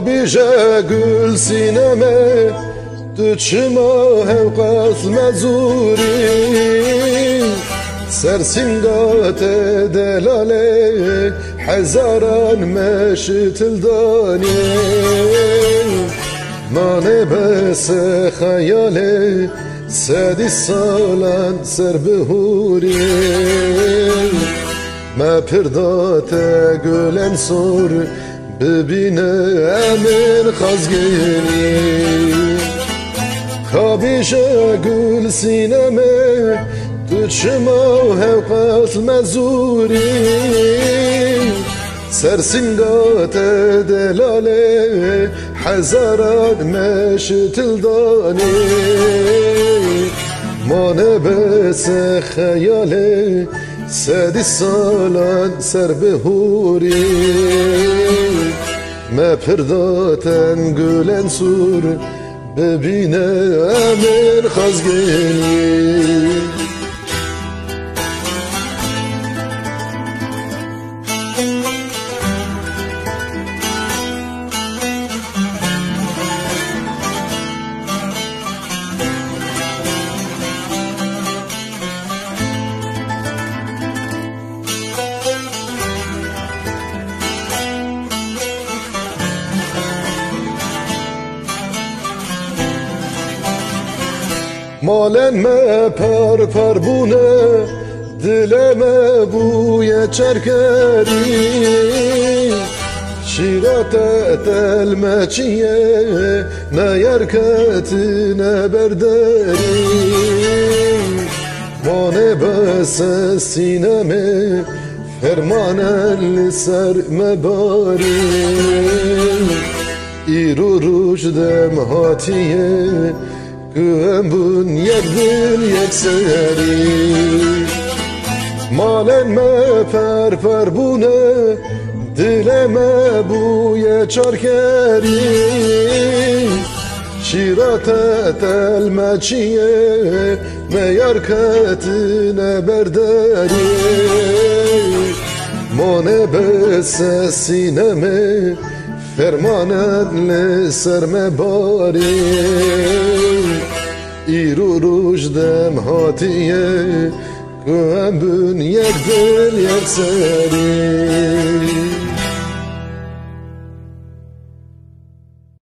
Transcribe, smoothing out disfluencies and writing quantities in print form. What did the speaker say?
بیجه گل سینمه تو چما هوقات مزوری سرسنگات دلاله حزاران مشتل دانی مانه بس خیاله سدی سالان سر بهوری ما پردات گلن سور ببینه امن خازگینی کابیشه گل سینمه تو چما هوقات مزوری سرسنگات دلاله حزاران مشتل دانی مانه بس خیاله سدی سالان سر بهوری ما پرداتن گلن سور ببینه امن خازگینی مالن ما پر بونه دلم بوی چرکری شیرات تلمچیه نه یرکت نه بردری مانه بس سینمه فرمانه لسر مباری ایرو روش دم هاتیه گوهم بون یک دل یک سری مالن ما پر بونه دل ما بوی چارکری شیرات تلمچیه میارکت نبردری مانه بس سینمه فرمانت لسر مباری ایرو روش دم هاتیه گوهم بون یک دل یک سری